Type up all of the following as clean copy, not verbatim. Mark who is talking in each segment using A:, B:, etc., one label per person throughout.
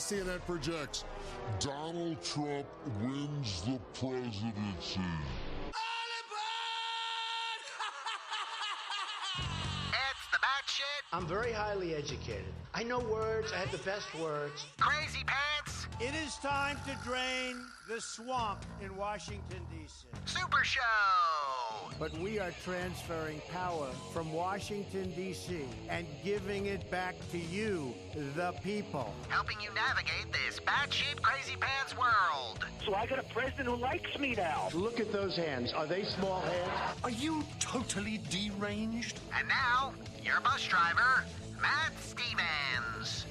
A: CNN projects Donald Trump wins the presidency.
B: It's the Batshit.
C: I'm very highly educated. I know words. I have the best words.
B: Crazy Pants.
D: It is time to drain the swamp in Washington, D.C.
B: Super Show.
D: But we are transferring power from Washington, D.C. and giving it back to you, the people.
B: Helping you navigate this batshit crazy pants world.
E: So I got a president who likes me now.
C: Look at those hands. Are they small hands?
F: Are you totally deranged?
B: And now, your bus driver, Matt Stevens.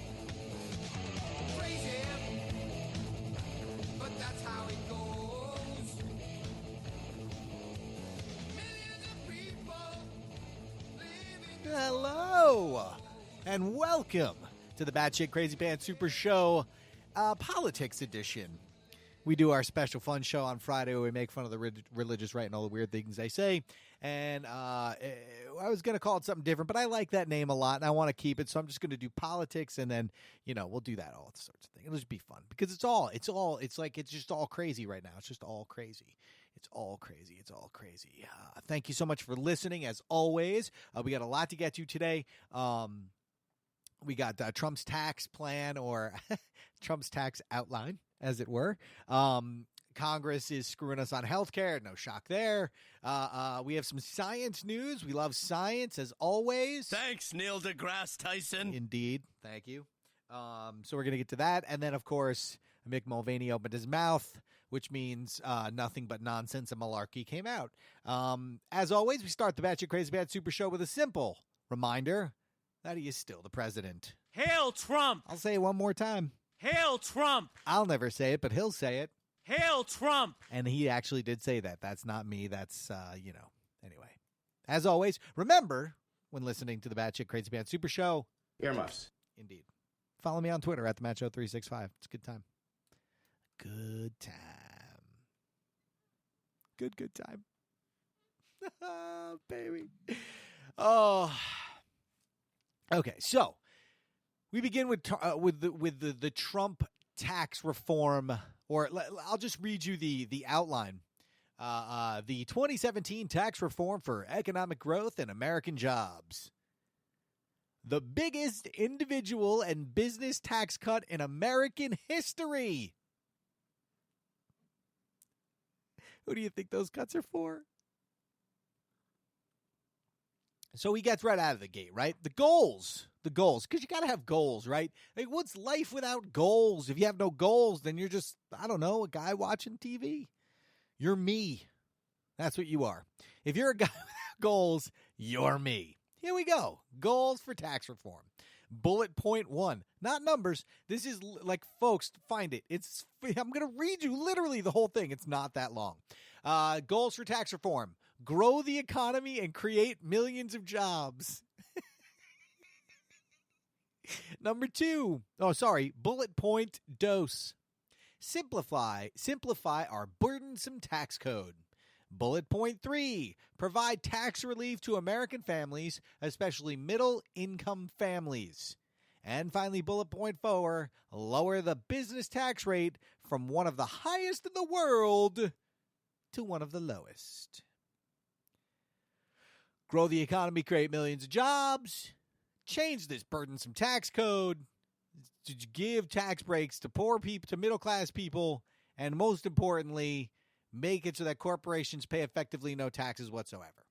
G: Crazy, but that's how it goes. Millions of people living.
H: Hello, and welcome to the Batshit Crazy Pants Super Show, Politics Edition. We do our special fun show on Friday where we make fun of the religious right and all the weird things they say. And I was going to call it something different, but I like that name a lot, and I want to keep it. So I'm just going to do politics, and then, we'll do that all sorts of things. It'll just be fun because it's just all crazy right now. It's just all crazy. It's all crazy. It's all crazy. Thank you so much for listening, as always. We got a lot to get to today. We got Trump's tax plan, or Trump's tax outline, as it were. Congress is screwing us on healthcare. No shock there. We have some science news. We love science, as always.
F: Thanks, Neil deGrasse Tyson.
H: Indeed. Thank you. So we're going to get to that. And then, of course, Mick Mulvaney opened his mouth, which means nothing but nonsense and malarkey came out. As always, we start the Batshit Crazy Bad Super Show with a simple reminder that he is still the president.
I: Hail Trump!
H: I'll say it one more time.
I: Hail Trump!
H: I'll never say it, but he'll say it.
I: Hail Trump!
H: And he actually did say that. That's not me. That's, Anyway, as always, remember, when listening to the Batshit Crazy Pants Super Show,
C: Earmuffs.
H: Indeed. Follow me on Twitter at TheMatchShow365. It's a good time. Good time. Good time. Baby. Oh. Okay, so we begin with the Trump tax reform, or I'll just read you the outline. The 2017 tax reform for economic growth and American jobs. The biggest individual and business tax cut in American history. Who do you think those cuts are for? So he gets right out of the gate, right? The goals, because you got to have goals, right? Like, what's life without goals? If you have no goals, then you're just, I don't know, a guy watching TV. You're me. That's what you are. If you're a guy without goals, you're me. Here we go. Goals for tax reform. Bullet point 1. Not numbers. This is like, folks, find it. I'm going to read you literally the whole thing. It's not that long. Goals for tax reform. Grow the economy and create millions of jobs. Number 2. Bullet point dose. Simplify our burdensome tax code. Bullet point 3, provide tax relief to American families, especially middle-income families. And finally, bullet point 4, lower the business tax rate from one of the highest in the world to one of the lowest. Grow the economy, create millions of jobs, change this burdensome tax code, to give tax breaks to poor people, to middle-class people, and most importantly, make it so that corporations pay effectively no taxes whatsoever.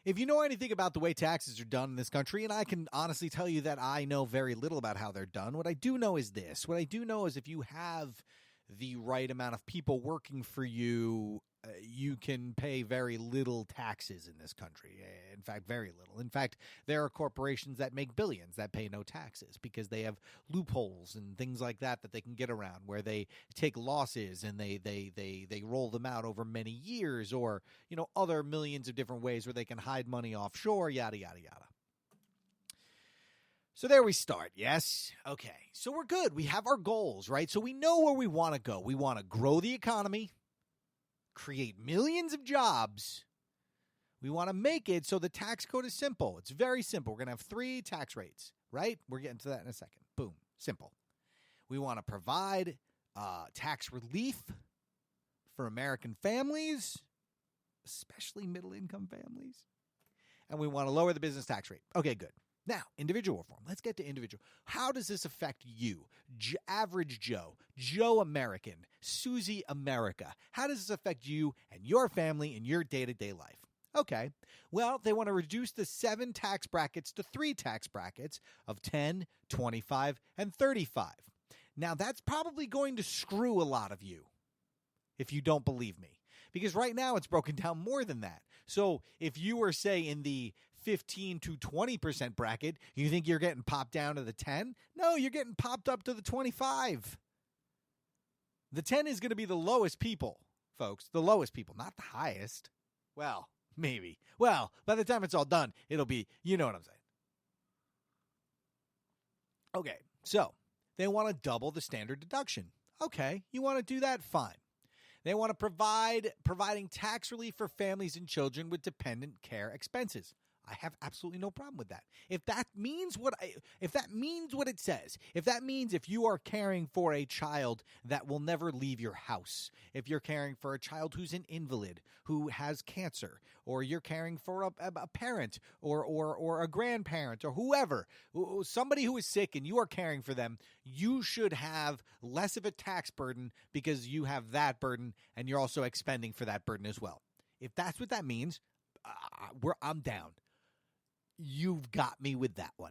H: If you know anything about the way taxes are done in this country, and I can honestly tell you that I know very little about how they're done, what I do know is this. What I do know is if you have the right amount of people working for you, you can pay very little taxes in this country. In fact, very little. In fact, there are corporations that make billions that pay no taxes because they have loopholes and things like that they can get around, where they take losses and they roll them out over many years, or, other millions of different ways where they can hide money offshore, yada, yada, yada. So there we start, yes? Okay, so we're good. We have our goals, right? So we know where we want to go. We want to grow the economy, create millions of jobs. We want to make it so the tax code is simple. It's very simple. We're going to have 3 tax rates, right? We're getting to that in a second. Boom. Simple. We want to provide tax relief for American families, especially middle-income families. And we want to lower the business tax rate. Okay, good. Now, individual reform. Let's get to individual. How does this affect you? Average Joe, Joe American, Susie America. How does this affect you and your family in your day-to-day life? Okay, well, they want to reduce the 7 tax brackets to 3 tax brackets of 10, 25, and 35. Now, that's probably going to screw a lot of you, if you don't believe me. Because right now it's broken down more than that. So if you were, say, in the 15 to 20% bracket, you think you're getting popped down to the 10? No, you're getting popped up to the 25. The 10 is going to be the lowest people, folks. The lowest people, not the highest. Well, maybe. Well, by the time it's all done, it'll be, you know what I'm saying. Okay, so they want to double the standard deduction. Okay, you want to do that? Fine. They want to providing tax relief for families and children with dependent care expenses. I have absolutely no problem with that. If that means what it says, if that means if you are caring for a child that will never leave your house, if you're caring for a child who's an invalid, who has cancer, or you're caring for a parent or a grandparent or whoever, somebody who is sick and you are caring for them, you should have less of a tax burden because you have that burden and you're also expending for that burden as well. If that's what that means, I'm down. You've got me with that one.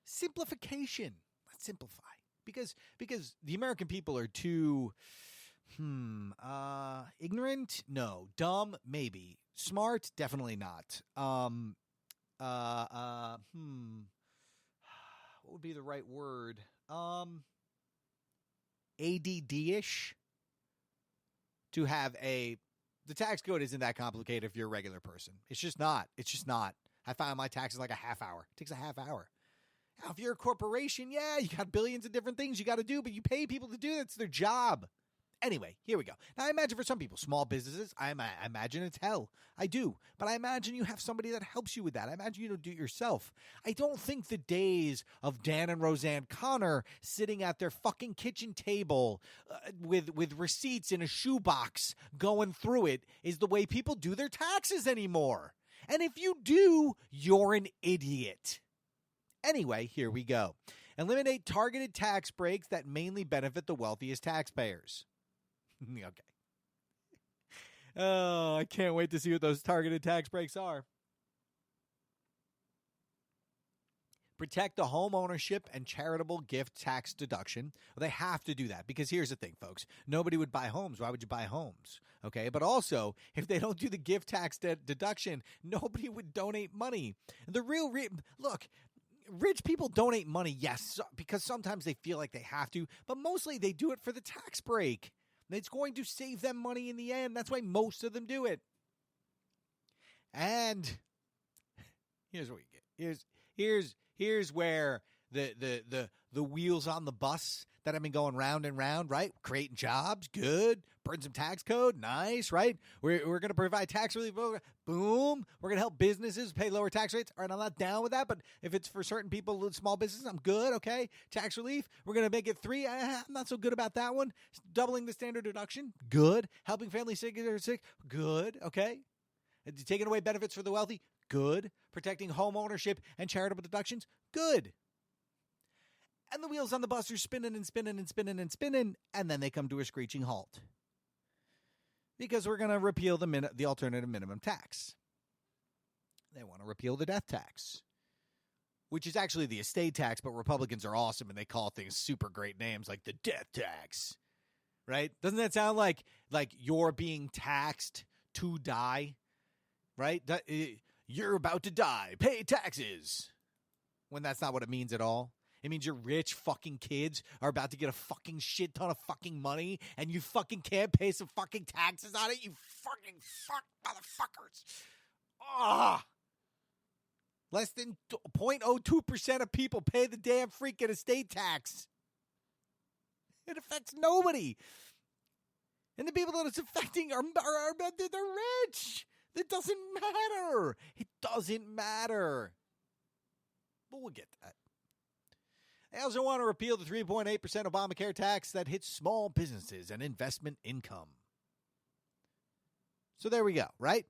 H: Simplification. Let's simplify. Because the American people are too ignorant? No. Dumb? Maybe. Smart? Definitely not. What would be the right word? ADD-ish? To have the tax code isn't that complicated if you're a regular person. It's just not. I filed my taxes like a half hour. It takes a half hour. Now, if you're a corporation, yeah, you got billions of different things you got to do, but you pay people to do that. It's their job. Anyway, here we go. Now, I imagine for some people, small businesses, I imagine it's hell. I do. But I imagine you have somebody that helps you with that. I imagine you don't do it yourself. I don't think the days of Dan and Roseanne Connor sitting at their fucking kitchen table with receipts in a shoebox going through it is the way people do their taxes anymore. And if you do, you're an idiot. Anyway, here we go. Eliminate targeted tax breaks that mainly benefit the wealthiest taxpayers. Okay. Oh, I can't wait to see what those targeted tax breaks are. Protect the home ownership and charitable gift tax deduction. Well, they have to do that because here's the thing, folks. Nobody would buy homes. Why would you buy homes? Okay, but also, if they don't do the gift tax deduction, nobody would donate money. The real look, rich people donate money, yes, because sometimes they feel like they have to, but mostly they do it for the tax break. It's going to save them money in the end. That's why most of them do it. And here's what you get. Here's where the wheels on the bus that have been going round and round, right? Creating jobs, good. Burn some tax code, nice, right? We're going to provide tax relief, boom. We're going to help businesses pay lower tax rates. All right, I'm not down with that, but if it's for certain people, small businesses, I'm good, okay? Tax relief, we're going to make it 3. I'm not so good about that one. Doubling the standard deduction, good. Helping families sick, good, okay? Taking away benefits for the wealthy, good. Protecting home ownership and charitable deductions, good. And the wheels on the bus are spinning and spinning and spinning and spinning, and then they come to a screeching halt. Because we're going to repeal the alternative minimum tax. They want to repeal the death tax, which is actually the estate tax, but Republicans are awesome, and they call things super great names like the death tax, right? Doesn't that sound like you're being taxed to die, right? You're about to die. Pay taxes. When that's not what it means at all. It means your rich fucking kids are about to get a fucking shit ton of fucking money and you fucking can't pay some fucking taxes on it, you fucking motherfuckers. Ah! Less than 0.02% of people pay the damn freaking estate tax. It affects nobody. And the people that it's affecting are they're rich. It doesn't matter. It doesn't matter. but we'll get to that. They also want to repeal the 3.8% Obamacare tax that hits small businesses and investment income. So there we go, right?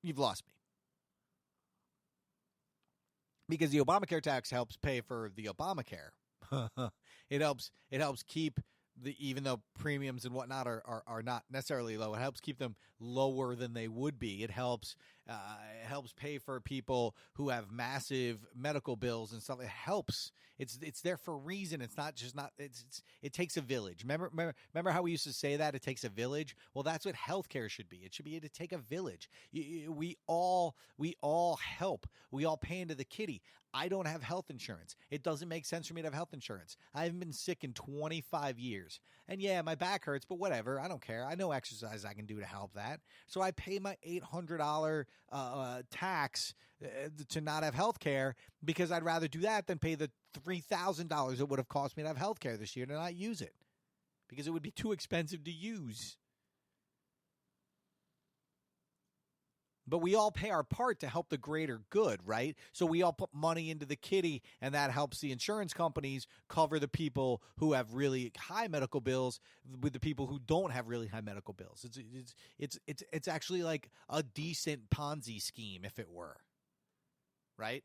H: You've lost me. Because the Obamacare tax helps pay for the Obamacare. It helps keep even though premiums and whatnot are not necessarily low, it helps keep them lower than they would be. It helps pay for people who have massive medical bills and stuff. It helps. It's there for a reason. It's not just not. It takes a village. Remember how we used to say that it takes a village? Well, that's what healthcare should be. It should be to take a village. We all help. We all pay into the kitty. I don't have health insurance. It doesn't make sense for me to have health insurance. I haven't been sick in 25 years. And yeah, my back hurts, but whatever. I don't care. I know exercise I can do to help that. So I pay my $800 tax to not have health care because I'd rather do that than pay the $3,000 it would have cost me to have health care this year to not use it because it would be too expensive to use. But we all pay our part to help the greater good, right? So we all put money into the kitty, and that helps the insurance companies cover the people who have really high medical bills with the people who don't have really high medical bills. It's actually like a decent Ponzi scheme if it were, right?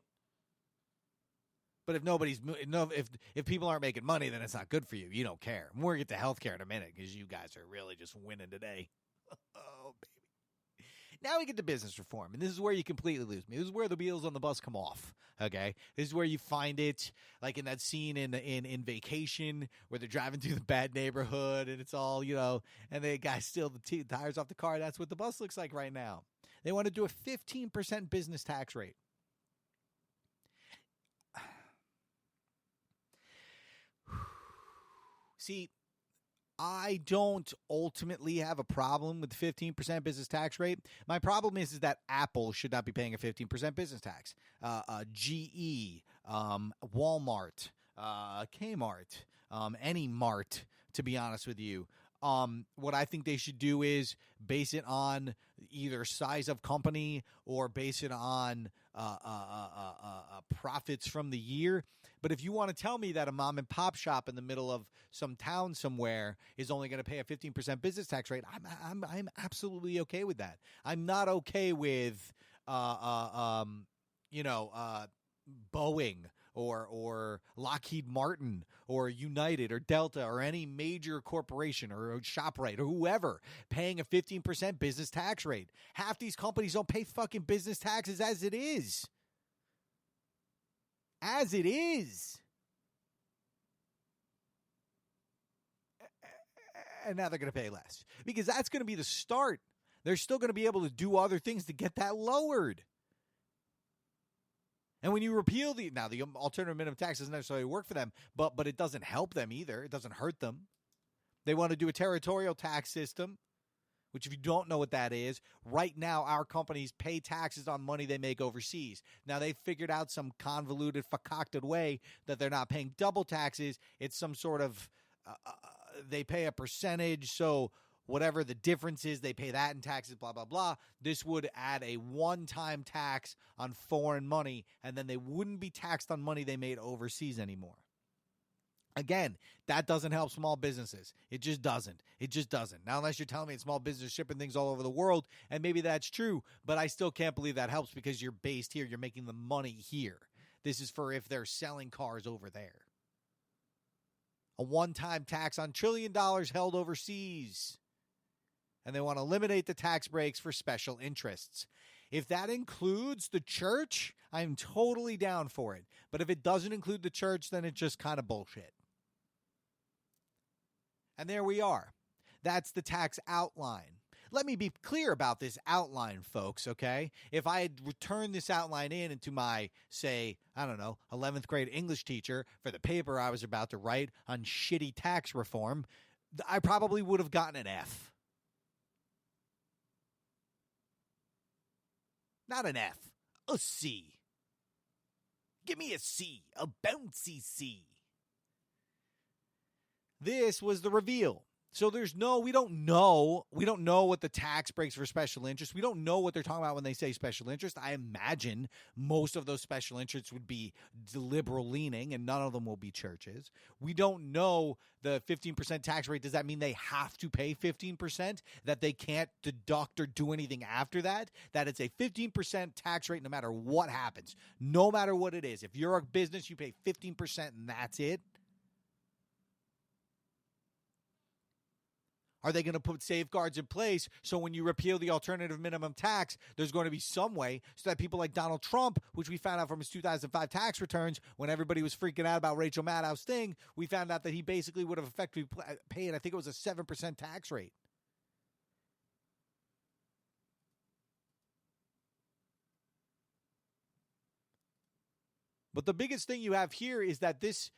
H: But if people aren't making money, then it's not good for you. You don't care. We're going to get to healthcare in a minute because you guys are really just winning today. Oh, baby. Now we get to business reform, and this is where you completely lose me. This is where the wheels on the bus come off, okay? This is where you find it, like in that scene in Vacation where they're driving through the bad neighborhood, and it's all, and the guy steal the tires off the car. That's what the bus looks like right now. They want to do a 15% business tax rate. See, I don't ultimately have a problem with the 15% business tax rate. My problem is that Apple should not be paying a 15% business tax. GE, Walmart, Kmart, any mart, to be honest with you. What I think they should do is base it on either size of company or base it on profits from the year. But if you want to tell me that a mom and pop shop in the middle of some town somewhere is only going to pay a 15% business tax rate, I'm absolutely okay with that. I'm not okay with Boeing or Lockheed Martin or United or Delta or any major corporation or ShopRite or whoever paying a 15% business tax rate. Half these companies don't pay fucking business taxes as it is. As it is. And now they're going to pay less because that's going to be the start. They're still going to be able to do other things to get that lowered. And when you repeal the alternative minimum tax doesn't necessarily work for them, but it doesn't help them either. It doesn't hurt them. They want to do a territorial tax system, which if you don't know what that is, right now our companies pay taxes on money they make overseas. Now they've figured out some convoluted, concocted way that they're not paying double taxes. It's some sort of they pay a percentage, so whatever the difference is, they pay that in taxes, blah, blah, blah. This would add a one-time tax on foreign money, and then they wouldn't be taxed on money they made overseas anymore. Again, that doesn't help small businesses. It just doesn't. It just doesn't. Now, unless you're telling me it's small business shipping things all over the world, and maybe that's true, but I still can't believe that helps because you're based here. You're making the money here. This is for if they're selling cars over there. A one-time tax on $1 trillion held overseas. And they want to eliminate the tax breaks for special interests. If that includes the church, I'm totally down for it. But if it doesn't include the church, then it's just kind of bullshit. And there we are. That's the tax outline. Let me be clear about this outline, folks, okay? If I had returned this outline into my, say, 11th grade English teacher for the paper I was about to write on shitty tax reform, I probably would have gotten an F. Not an F, a C. Give me a C, a bouncy C. This was the reveal. So we don't know what the tax breaks for special interest. We don't know what they're talking about when they say special interest. I imagine most of those special interests would be liberal leaning, and none of them will be churches. We don't know the 15% tax rate. Does that mean they have to pay 15%? That they can't deduct or do anything after that? That it's a 15% tax rate no matter what happens, no matter what it is. If you're a business, you pay 15% and that's it. Are they going to put safeguards in place so when you repeal the alternative minimum tax, there's going to be some way so that people like Donald Trump, which we found out from his 2005 tax returns when everybody was freaking out about Rachel Maddow's thing, we found out that he basically would have effectively paid, I think it was a 7% tax rate. But the biggest thing you have here is that this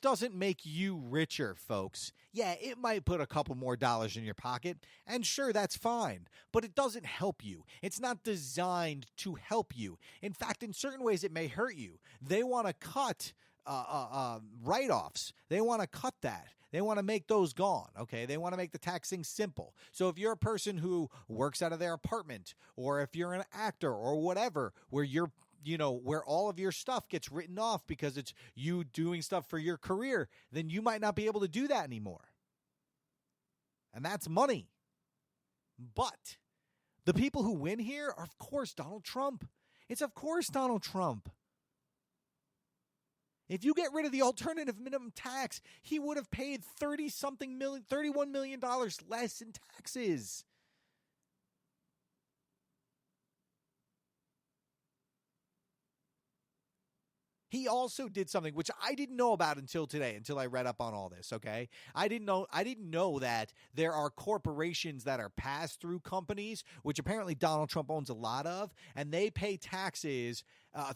H: doesn't make you richer, folks. Yeah, it might put a couple more dollars in your pocket, and sure, that's fine, but it doesn't help you. It's not designed to help you. In fact, in certain ways, it may hurt you. They want to cut write-offs. They want to cut that. They want to make those gone, okay? They want to make the taxing simple. So if you're a person who works out of their apartment, or if you're an actor or whatever, where where all of your stuff gets written off because it's you doing stuff for your career, then you might not be able to do that anymore. And that's money. But the people who win here are, of course, Donald Trump. It's, of course, Donald Trump. If you get rid of the alternative minimum tax, he would have paid $31 million less in taxes. He also did something which I didn't know about until today, until I read up on all this, okay? I didn't know that there are corporations that are pass-through companies, which apparently Donald Trump owns a lot of, and they pay taxes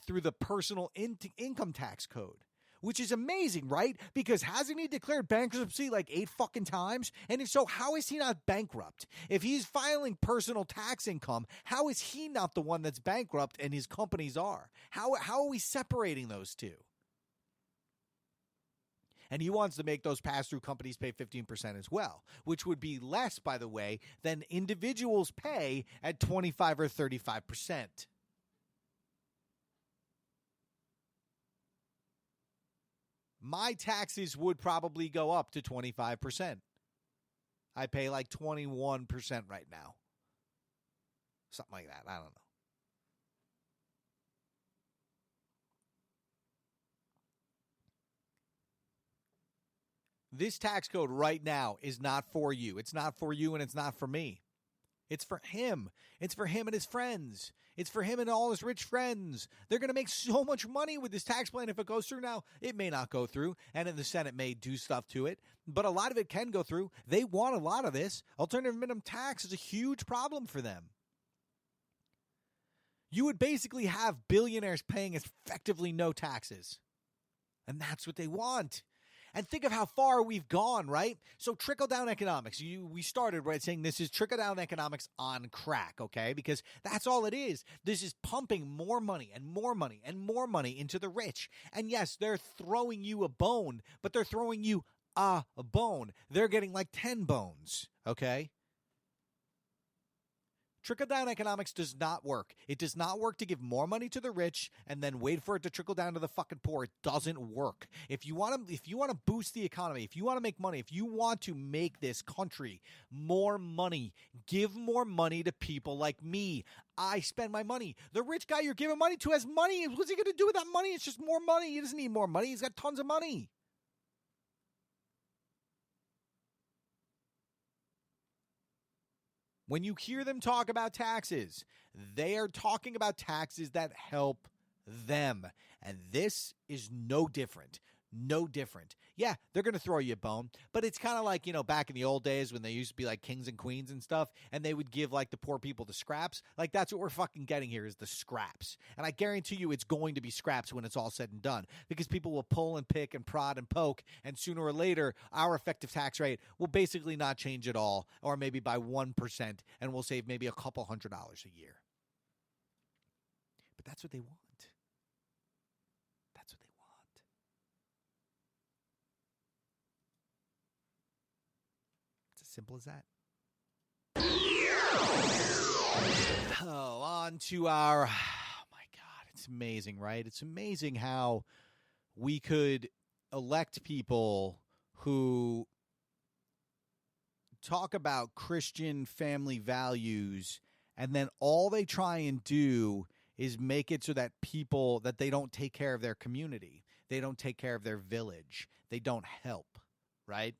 H: through the personal income tax code. Which is amazing, right? Because hasn't he declared bankruptcy like 8 fucking times? And if so, how is he not bankrupt? If he's filing personal tax income, how is he not the one that's bankrupt and his companies are? How are we separating those two? And he wants to make those pass-through companies pay 15% as well, which would be less, by the way, than individuals pay at 25 or 35%. My taxes would probably go up to 25%. I pay like 21% right now. Something like that. I don't know. This tax code right now is not for you. It's not for you and it's not for me. It's for him. It's for him and his friends. It's for him and all his rich friends. They're going to make so much money with this tax plan if it goes through. Now, it may not go through, and in the Senate may do stuff to it, but a lot of it can go through. They want a lot of this. Alternative minimum tax is a huge problem for them. You would basically have billionaires paying effectively no taxes, and that's what they want. And think of how far we've gone, right? So trickle-down economics. We started, right, saying this is trickle-down economics on crack, okay? Because that's all it is. This is pumping more money and more money and more money into the rich. And yes, they're throwing you a bone, but they're throwing you a bone. They're getting like 10 bones, okay? Trickle-down economics does not work. It does not work to give more money to the rich and then wait for it to trickle down to the fucking poor. It doesn't work. If you want to boost the economy, if you want to make money, if you want to make this country more money, give more money to people like me. I spend my money. The rich guy you're giving money to has money. What's he going to do with that money? It's just more money. He doesn't need more money. He's got tons of money. When you hear them talk about taxes, they are talking about taxes that help them. And this is no different. No different. Yeah, they're going to throw you a bone, but it's kind of like, back in the old days when they used to be like kings and queens and stuff, and they would give like the poor people the scraps. Like that's what we're fucking getting here is the scraps. And I guarantee you it's going to be scraps when it's all said and done because people will pull and pick and prod and poke, and sooner or later our effective tax rate will basically not change at all, or maybe by 1%, and we'll save maybe a couple $100 a year. But that's what they want. That's what they want. It's Simple as that. Oh, on to our... Oh, my God. It's amazing, right? It's amazing how we could elect people who talk about Christian family values, and then all they try and do is make it so that people, that they don't take care of their community. They don't take care of their village. They don't help, right?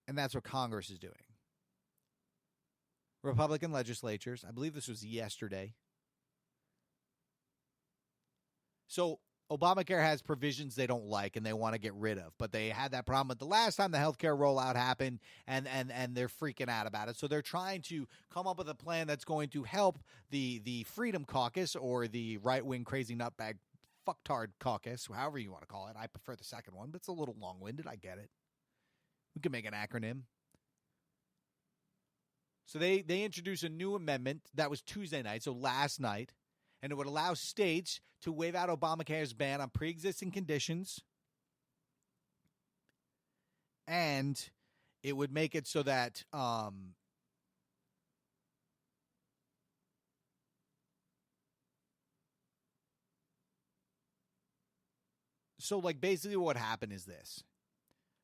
H: And that's what Congress is doing. Republican legislatures, I believe this was yesterday. So Obamacare has provisions they don't like and they want to get rid of, but they had that problem with the last time the healthcare rollout happened, and they're freaking out about it. So they're trying to come up with a plan that's going to help the Freedom Caucus, or the right-wing crazy nutbag fucktard caucus, however you want to call it. I prefer the second one, but it's a little long-winded. I get it. We can make an acronym. So they introduced a new amendment. That was Tuesday night, so last night. And it would allow states to waive out Obamacare's ban on pre-existing conditions. And it would make it so that so like basically what happened is this.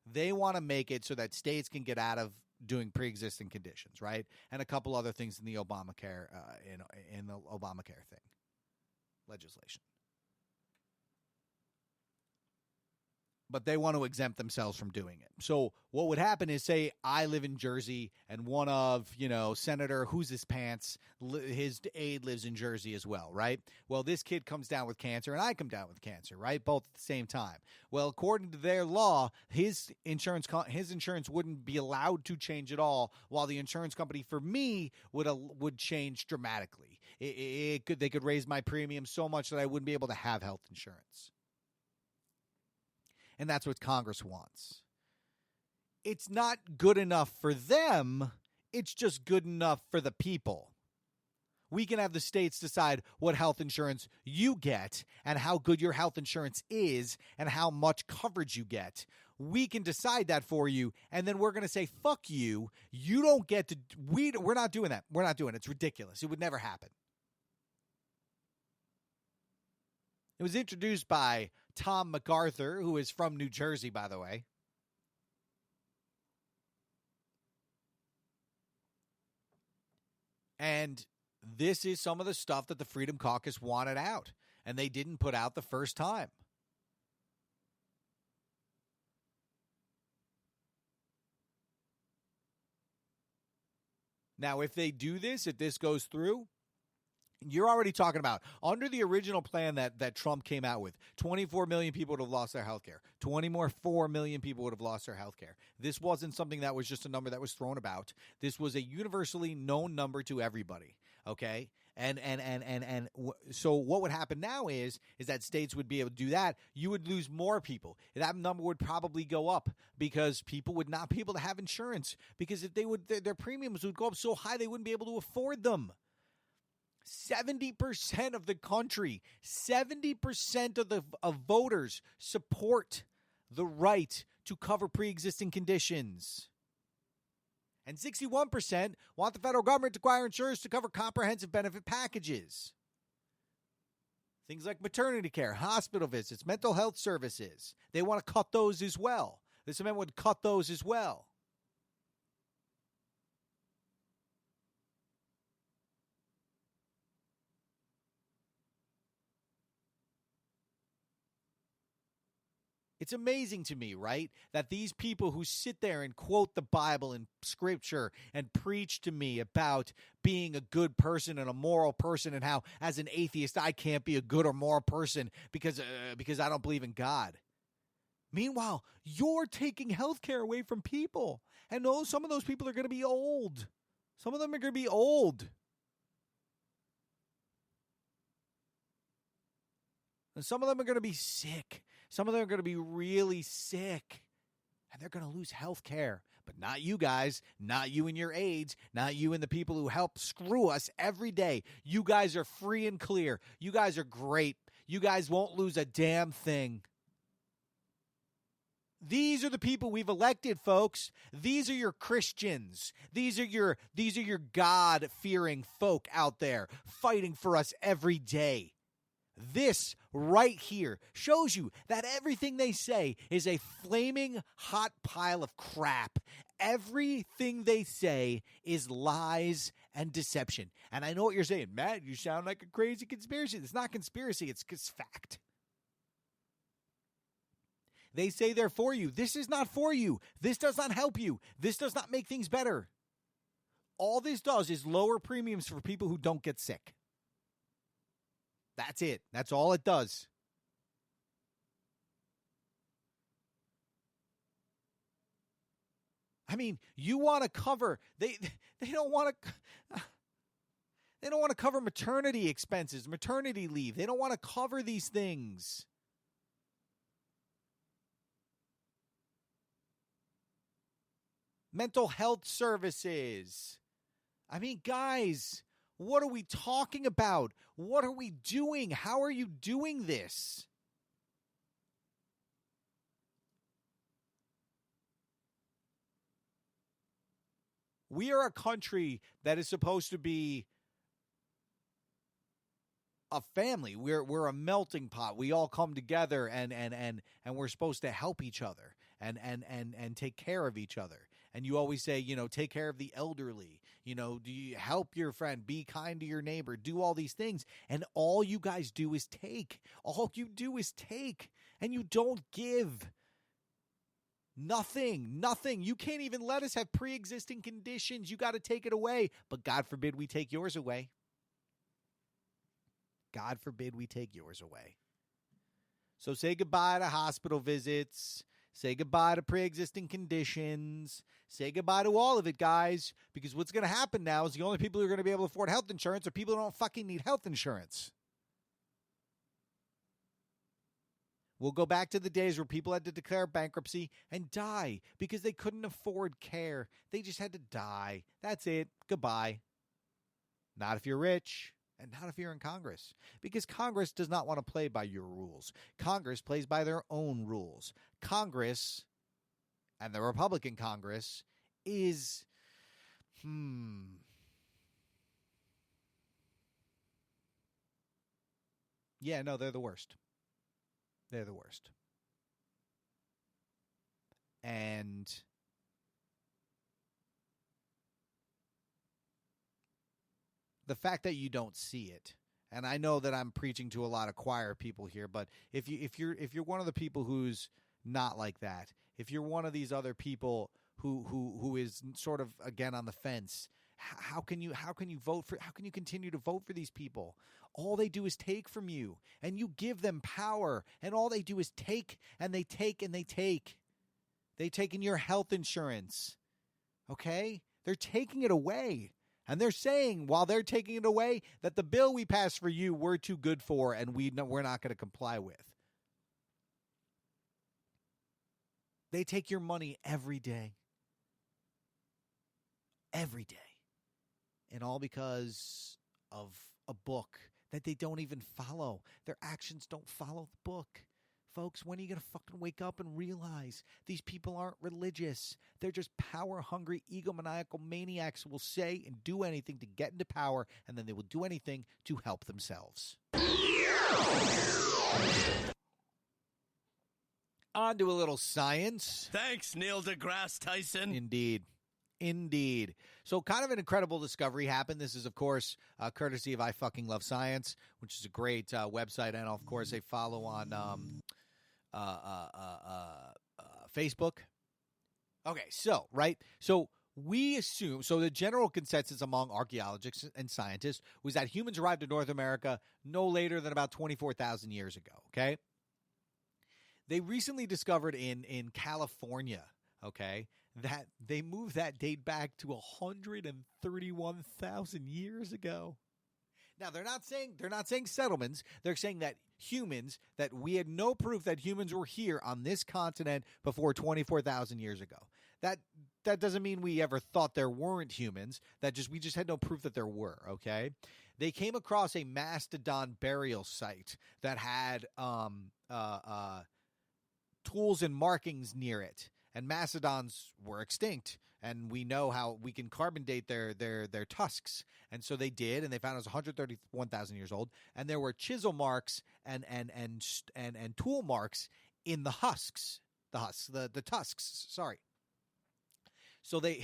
H: They want to make it so that states can get out of doing pre-existing conditions, right? And a couple other things in the Obamacare in the Obamacare thing. Legislation. But they want to exempt themselves from doing it. So what would happen is, say I live in Jersey and one of, Senator Who's His Pants, his aide lives in Jersey as well, right? Well, this kid comes down with cancer and I come down with cancer, right? Both at the same time. Well, according to their law, his insurance wouldn't be allowed to change at all, while the insurance company for me would change dramatically. They could raise my premium so much that I wouldn't be able to have health insurance. And that's what Congress wants. It's not good enough for them. It's just good enough for the people. We can have the states decide what health insurance you get and how good your health insurance is and how much coverage you get. We can decide that for you, and then we're going to say, fuck you. You don't get to – we're not doing that. We're not doing it. It's ridiculous. It would never happen. It was introduced by Tom MacArthur, who is from New Jersey, by the way. And this is some of the stuff that the Freedom Caucus wanted out, and they didn't put out the first time. Now, if they do this, if this goes through, you're already talking about, under the original plan that Trump came out with, 24 million people would have lost their health care. 4 million people would have lost their health care. This wasn't something that was just a number that was thrown about. This was a universally known number to everybody, okay? So what would happen now is that states would be able to do that. You would lose more people. That number would probably go up because people would not be able to have insurance, because if they would, their premiums would go up so high they wouldn't be able to afford them. 70% of the country, 70% of voters support the right to cover pre-existing conditions. And 61% want the federal government to require insurers to cover comprehensive benefit packages. Things like maternity care, hospital visits, mental health services. They want to cut those as well. This amendment would cut those as well. It's amazing to me, right, that these people who sit there and quote the Bible and scripture and preach to me about being a good person and a moral person, and how, as an atheist, I can't be a good or moral person because I don't believe in God. Meanwhile, you're taking health care away from people. And some of those people are going to be old. Some of them are going to be old. And some of them are going to be sick. Some of them are going to be really sick. And they're going to lose health care. But not you guys. Not you and your aides. Not you and the people who help screw us every day. You guys are free and clear. You guys are great. You guys won't lose a damn thing. These are the people we've elected, folks. These are your Christians. These are your God-fearing folk out there fighting for us every day. This right here shows you that everything they say is a flaming hot pile of crap. Everything they say is lies and deception. And I know what you're saying. Matt, you sound like a crazy conspiracy. It's not conspiracy. It's fact. They say they're for you. This is not for you. This does not help you. This does not make things better. All this does is lower premiums for people who don't get sick. That's it. That's all it does. I mean, you want to cover they don't want to cover maternity expenses, maternity leave. They don't want to cover these things. Mental health services. I mean, guys, what are we talking about? What are we doing? How are you doing this? We are a country that is supposed to be a family. We're a melting pot. We all come together and we're supposed to help each other and take care of each other. And you always say, take care of the elderly. Do you help your friend? Be kind to your neighbor. Do all these things. And all you guys do is take. All you do is take. And you don't give. Nothing. You can't even let us have pre-existing conditions. You got to take it away. But God forbid we take yours away. God forbid we take yours away. So say goodbye to hospital visits. Say goodbye to pre-existing conditions. Say goodbye to all of it, guys. Because what's going to happen now is the only people who are going to be able to afford health insurance are people who don't fucking need health insurance. We'll go back to the days where people had to declare bankruptcy and die because they couldn't afford care. They just had to die. That's it. Goodbye. Not if you're rich. And not if you're in Congress, because Congress does not want to play by your rules. Congress plays by their own rules. Congress, and the Republican Congress, is, yeah, no, they're the worst. They're the worst. And the fact that you don't see it, and I know that I'm preaching to a lot of choir people here, but if you're one of the people who's not like that, if you're one of these other people who is sort of again on the fence, how can you vote for? How can you continue to vote for these people? All they do is take from you, and you give them power, and all they do is take, and they take, and they take. They take in your health insurance. Okay, they're taking it away. And they're saying, while they're taking it away, that the bill we passed for you we're too good for and we're not going to comply with. They take your money every day. Every day. And all because of a book that they don't even follow. Their actions don't follow the book. Folks, when are you going to fucking wake up and realize these people aren't religious? They're just power-hungry, egomaniacal maniacs who will say and do anything to get into power, and then they will do anything to help themselves. On to a little science.
F: Thanks, Neil deGrasse Tyson.
H: Indeed. So kind of an incredible discovery happened. This is, of course, courtesy of I Fucking Love Science, which is a great website, and, of course, a follow on Facebook. Okay, so we assume, so the general consensus among archaeologists and scientists was that humans arrived in North America no later than about 24,000 years ago, okay? They recently discovered in California, okay, that they moved that date back to 131,000 years ago. Now, they're not saying settlements. They're saying that humans, that we had no proof that humans were here on this continent before 24,000 years ago. That doesn't mean we ever thought there weren't humans. We just had no proof that there were, okay? They came across a mastodon burial site that had tools and markings near it. And mastodons were extinct, and we know how we can carbon date their tusks. And so they did, and they found it was 131,000 years old. And there were chisel marks and tool marks in the tusks. Sorry. So the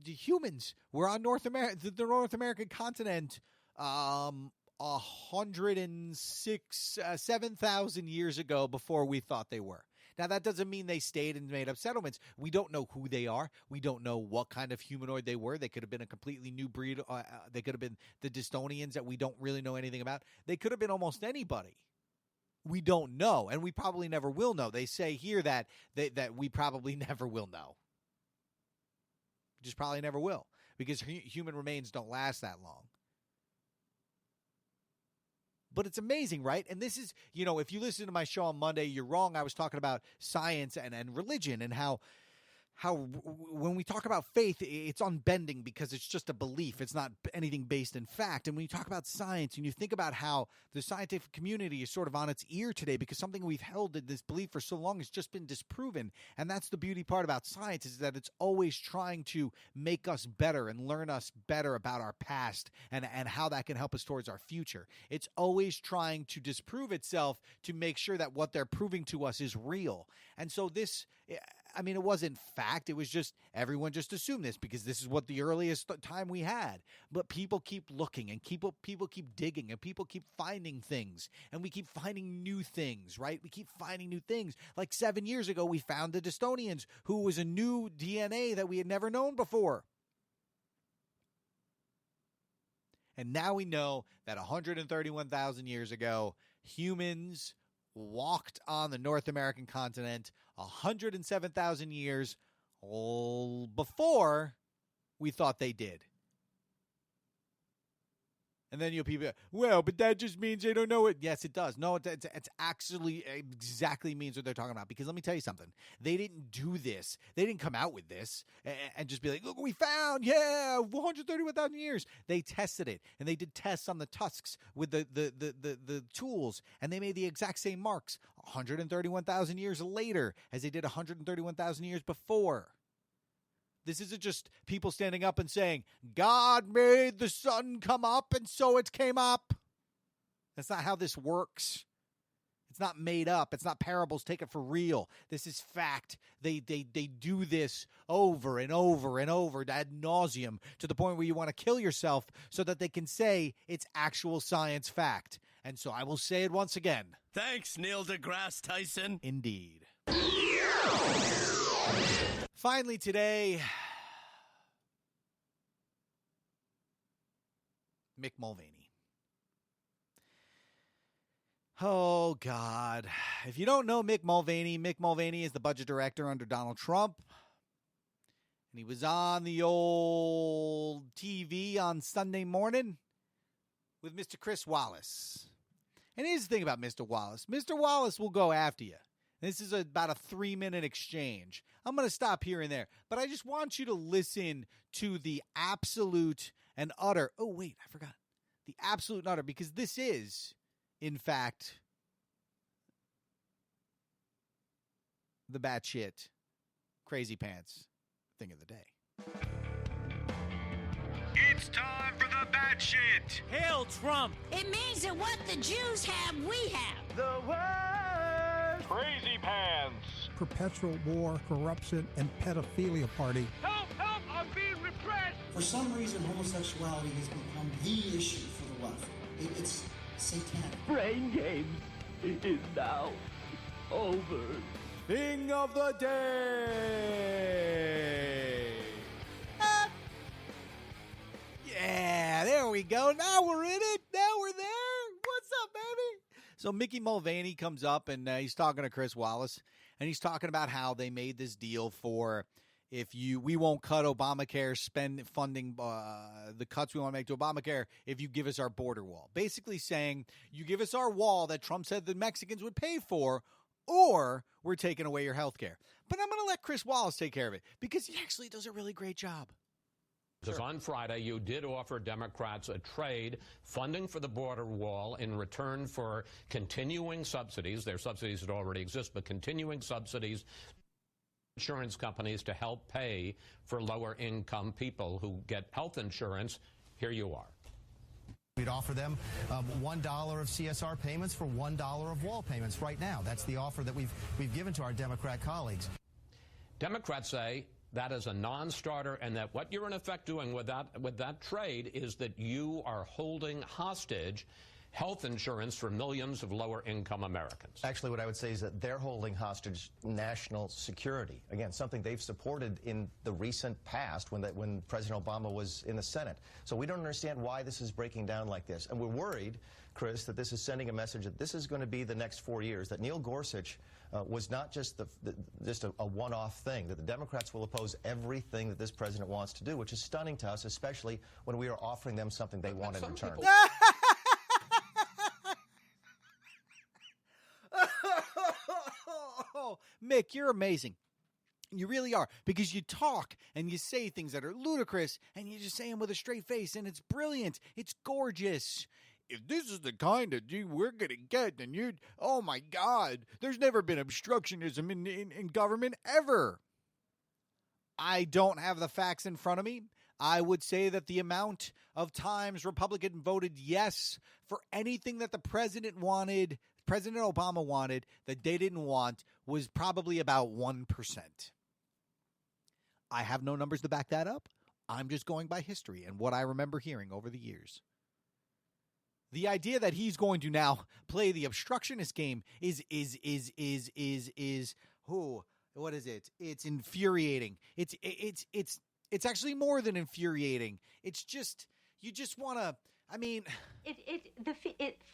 H: humans were on the North American continent 7,000 years ago before we thought they were. Now, that doesn't mean they stayed and made up settlements. We don't know who they are. We don't know what kind of humanoid they were. They could have been a completely new breed. They could have been the Distonians that we don't really know anything about. They could have been almost anybody. We don't know, and we probably never will know. They say here that we probably never will know. Just probably never will, because human remains don't last that long. But it's amazing, right? And this is, if you listen to my show on Monday, you're wrong. I was talking about science and religion and how when we talk about faith, it's unbending because it's just a belief. It's not anything based in fact. And when you talk about science and you think about how the scientific community is sort of on its ear today because something we've held in this belief for so long has just been disproven. And that's the beauty part about science, is that it's always trying to make us better and learn us better about our past and how that can help us towards our future. It's always trying to disprove itself to make sure that what they're proving to us is real. And so this, it wasn't fact. It was just everyone just assumed this because this is what the earliest time we had. But people keep looking and people keep digging and people keep finding things. And we keep finding new things, right? We keep finding new things. Like 7 years ago, we found the Distonians, who was a new DNA that we had never known before. And now we know that 131,000 years ago, humans walked on the North American continent 107,000 years before we thought they did. And then people, well, but that just means they don't know it. Yes, it does. No, it's actually exactly means what they're talking about. Because let me tell you something. They didn't do this. They didn't come out with this and just be like, look what we found. Yeah, 131,000 years. They tested it. And they did tests on the tusks with the tools. And they made the exact same marks 131,000 years later as they did 131,000 years before. This isn't just people standing up and saying, God made the sun come up and so it came up. That's not how this works. It's not made up. It's not parables. Take it for real. This is fact. They do this over and over and over ad nauseum to the point where you want to kill yourself so that they can say it's actual science fact. And so I will say it once again.
F: Thanks, Neil deGrasse Tyson.
H: Indeed. Finally today, Mick Mulvaney. Oh, God. If you don't know Mick Mulvaney is the budget director under Donald Trump. And he was on the old TV on Sunday morning with Mr. Chris Wallace. And here's the thing about Mr. Wallace. Mr. Wallace will go after you. This is about a 3-minute exchange. I'm going to stop here and there, but I just want you to listen to the absolute and utter. Oh, wait, I forgot. The absolute and utter, because this is, in fact, the batshit crazy pants thing of the day.
J: It's time for the batshit.
I: Hail Trump!
K: It means that what the Jews have, we have.
E: The word
J: Crazy pants.
L: Perpetual war, corruption, and pedophilia party.
E: Help! Help! I'm being repressed!
M: For some reason, homosexuality has become the issue for the left. It's satanic.
E: Brain games is now over.
H: Thing of the day. Yeah, there we go. Now we're in it. Now we're there. What's up, baby? So Mickey Mulvaney comes up and he's talking to Chris Wallace, and he's talking about how they made this deal for we won't cut Obamacare funding the cuts we want to make to Obamacare if you give us our border wall. Basically saying you give us our wall that Trump said the Mexicans would pay for, or we're taking away your health care. But I'm going to let Chris Wallace take care of it because he actually does a really great job.
N: Because on Friday, you did offer Democrats a trade, funding for the border wall in return for continuing subsidies. Their subsidies that already exist, but continuing subsidies, insurance companies to help pay for lower-income people who get health insurance. Here you are.
O: We'd offer them $1 of CSR payments for $1 of wall payments right now. That's the offer that we've given to our Democrat colleagues.
N: Democrats say that is a non-starter, and that what you're in effect doing with that trade is that you are holding hostage health insurance for millions of lower-income Americans.
P: Actually, what I would say is that they're holding hostage national security. Again, something they've supported in the recent past when President Obama was in the Senate. So we don't understand why this is breaking down like this. And we're worried, Chris, that this is sending a message that this is going to be the next 4 years, that Neil Gorsuch was not just a one-off thing, that the Democrats will oppose everything that this president wants to do, which is stunning to us, especially when we are offering them something they want in return.
H: Mick, you're amazing. You really are, because you talk and you say things that are ludicrous and you just say them with a straight face, and it's brilliant. It's gorgeous. If this is the kind of we're going to get, then you'd, oh my God, there's never been obstructionism in government ever. I don't have the facts in front of me. I would say that the amount of times Republican voted yes for anything that the president wanted, President Obama wanted, that they didn't want, was probably about 1%. I have no numbers to back that up. I'm just going by history and what I remember hearing over the years. The idea that he's going to now play the obstructionist game is what is it? It's infuriating. It's actually more than infuriating. It's just, you just want to, I mean,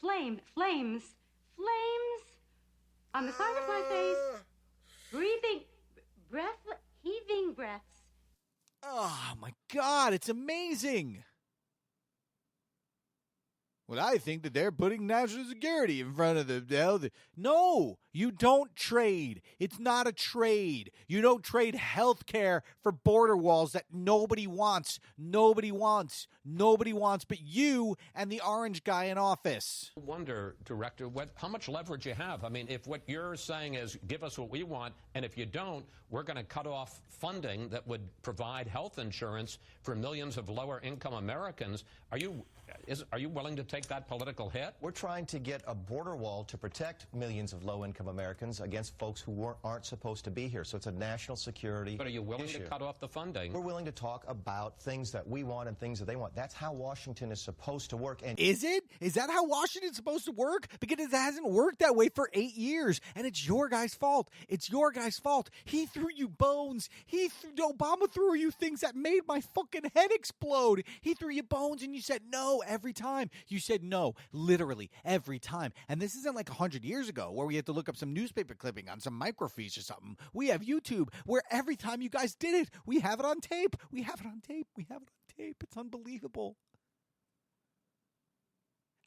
Q: flames on the side of my face, heaving breaths.
H: Oh my God, it's amazing. Well, I think that they're putting national security in front of them. No, you don't trade. It's not a trade. You don't trade health care for border walls that nobody wants. Nobody wants but you and the orange guy in office.
N: I wonder, Director, how much leverage you have. I mean, if what you're saying is give us what we want, and if you don't, we're going to cut off funding that would provide health insurance for millions of lower-income Americans, are you willing to take that political hit?
P: We're trying to get a border wall to protect millions of low-income Americans against folks who aren't supposed to be here. So it's a national security issue.
N: But are you willing to cut off the funding?
P: We're willing to talk about things that we want and things that they want. That's how Washington is supposed to work. And
H: is it? Is that how Washington's supposed to work? Because it hasn't worked that way for 8 years, and it's your guy's fault. It's your guy's fault. He threw you bones. Obama threw you things that made my fucking head explode. He threw you bones, and you said no every time. You said no, literally every time. And this isn't like 100 years ago where we had to look up some newspaper clipping on some microfiche or something. We have YouTube where every time you guys did it, we have it on tape. We have it on tape. It's unbelievable.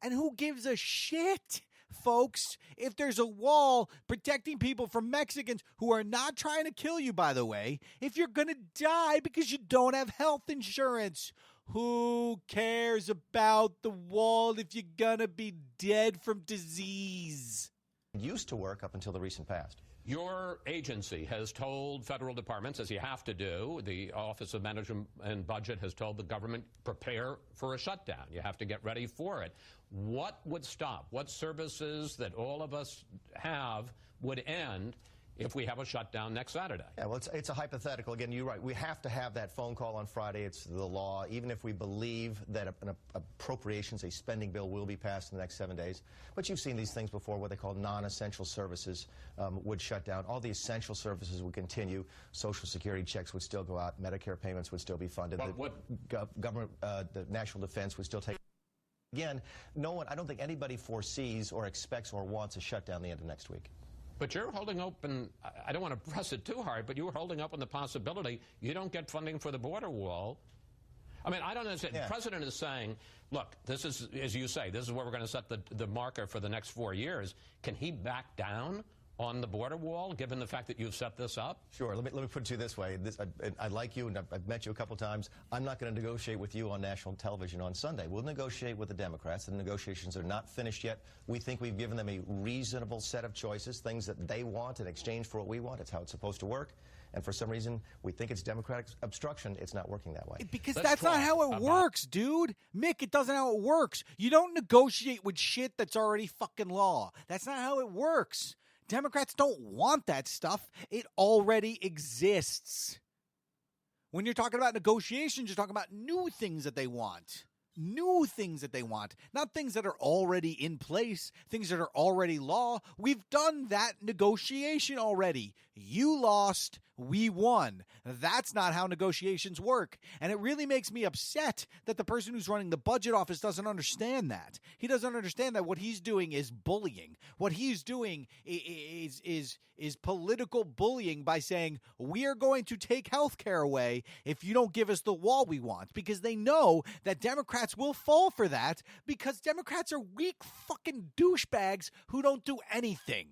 H: And who gives a shit, folks, if there's a wall protecting people from Mexicans who are not trying to kill you, by the way, if you're going to die because you don't have health insurance? Who cares about the wall if you're going to be dead from disease?
P: It used to work up until the recent past.
N: Your agency has told federal departments, as you have to do, the Office of Management and Budget has told the government, prepare for a shutdown. You have to get ready for it. What would stop? What services that all of us have would end if we have a shutdown next Saturday?
P: Yeah, well, it's a hypothetical. Again, you're right. We have to have that phone call on Friday. It's the law. Even if we believe that an appropriations, a spending bill will be passed in the next 7 days. But you've seen these things before, what they call non-essential services would shut down. All the essential services would continue. Social Security checks would still go out. Medicare payments would still be funded. Government, the national defense would still take. Again, I don't think anybody foresees or expects or wants a shutdown the end of next week.
N: But you're holding open, I don't want to press it too hard, but you're holding open the possibility you don't get funding for the border wall. I mean, I don't understand. The president is saying, look, this is, as you say, this is where we're going to set the marker for the next 4 years. Can he back down on the border wall, given the fact that you've set this up?
P: Sure. Let me put it to you this way. I like you, and I've met you a couple times. I'm not going to negotiate with you on national television on Sunday. We'll negotiate with the Democrats. The negotiations are not finished yet. We think we've given them a reasonable set of choices, things that they want in exchange for what we want. It's how it's supposed to work. And for some reason, we think it's democratic obstruction. It's not working that way.
H: Because that's not how it works, dude. Mick, it doesn't how it works. You don't negotiate with shit that's already fucking law. That's not how it works. Democrats don't want that stuff. It already exists. When you're talking about negotiations, you're talking about new things that they want. New things that they want, not things that are already in place, things that are already law. We've done that negotiation already. You lost, we won. That's not how negotiations work. And it really makes me upset that the person who's running the budget office doesn't understand that. He doesn't understand that what he's doing is bullying. What he's doing is political bullying by saying, we are going to take health care away if you don't give us the wall we want, because they know that Democrats will fall for that, because Democrats are weak fucking douchebags who don't do anything.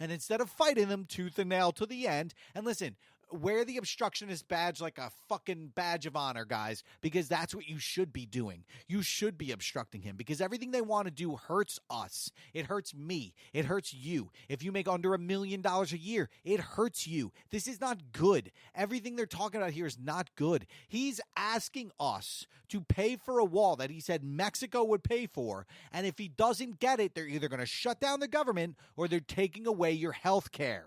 H: And instead of fighting them tooth and nail to the end, and listen, wear the obstructionist badge like a fucking badge of honor, guys, because that's what you should be doing. You should be obstructing him, because everything they want to do hurts us. It hurts me. It hurts you. If you make under $1 million a year, it hurts you. This is not good. Everything they're talking about here is not good. He's asking us to pay for a wall that he said Mexico would pay for, and if he doesn't get it, they're either going to shut down the government or they're taking away your health care.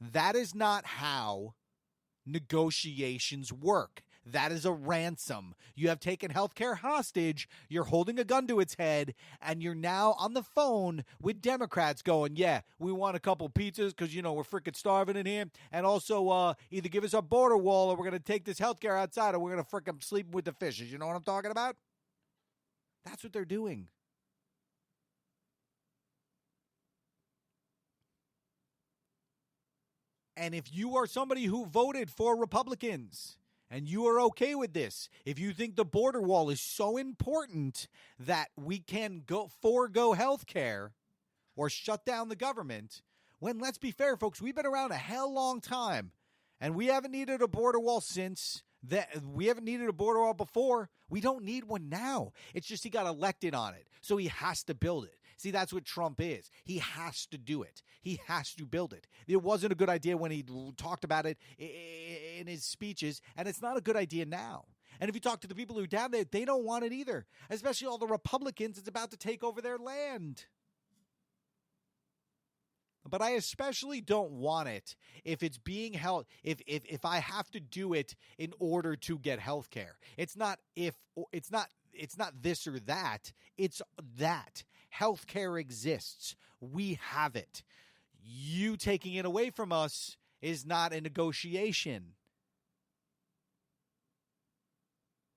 H: That is not how negotiations work. That is a ransom. You have taken healthcare hostage, you're holding a gun to its head, and you're now on the phone with Democrats going, yeah, we want a couple pizzas because, you know, we're freaking starving in here, and also either give us a border wall or we're going to take this healthcare outside or we're going to freaking sleep with the fishes. You know what I'm talking about? That's what they're doing. And if you are somebody who voted for Republicans and you are okay with this, if you think the border wall is so important that we can forego health care or shut down the government, when, let's be fair, folks, we've been around a hell long time and we haven't needed a border wall since that. We haven't needed a border wall before. We don't need one now. It's just he got elected on it, so he has to build it. See, that's what Trump is. He has to do it. He has to build it. It wasn't a good idea when he talked about it in his speeches, and it's not a good idea now. And if you talk to the people who are down there, they don't want it either, especially all the Republicans. It's about to take over their land. But I especially don't want it if it's being held, if I have to do it in order to get health care. It's not this or that. It's that. Health care exists. We have it. You taking it away from us is not a negotiation.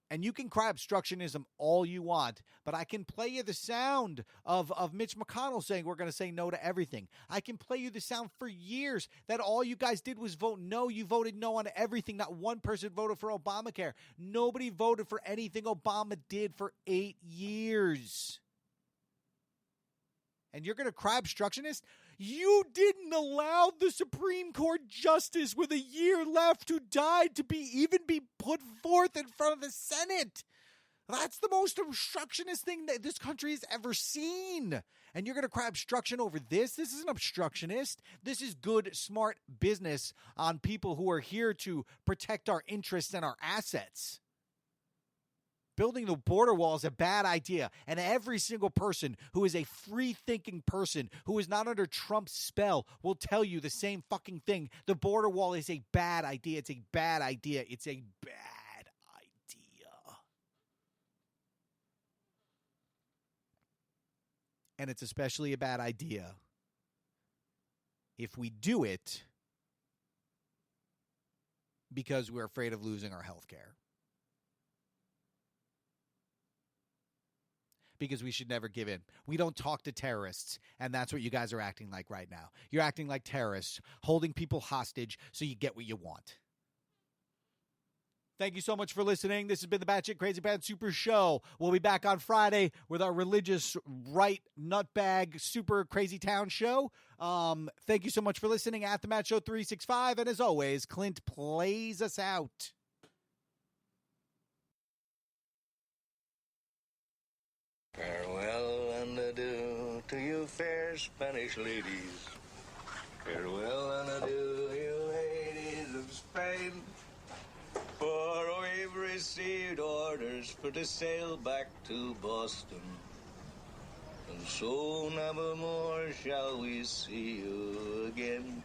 H: And you can cry obstructionism all you want, but I can play you the sound of Mitch McConnell saying we're going to say no to everything. I can play you the sound for years that all you guys did was vote no. You voted no on everything. Not one person voted for Obamacare. Nobody voted for anything Obama did for 8 years. And you're going to cry obstructionist? You didn't allow the Supreme Court justice with a year left who died to be put forth in front of the Senate. That's the most obstructionist thing that this country has ever seen. And you're going to cry obstruction over this? This isn't obstructionist. This is good, smart business on people who are here to protect our interests and our assets. Building the border wall is a bad idea, and every single person who is a free-thinking person who is not under Trump's spell will tell you the same fucking thing. The border wall is a bad idea. It's a bad idea. It's a bad idea. And it's especially a bad idea if we do it because we're afraid of losing our health care. Because we should never give in. We don't talk to terrorists, and that's what you guys are acting like right now. You're acting like terrorists, holding people hostage so you get what you want. Thank you so much for listening. This has been the Batshit Crazy Pants Super Show. We'll be back on Friday with our religious right nutbag super crazy town show. Thank you so much for listening at the Matt Show 365. And as always, Clint plays us out.
R: Farewell and adieu to you fair Spanish ladies. Farewell and adieu, you ladies of Spain. For we've received orders for to sail back to Boston. And so never more shall we see you again.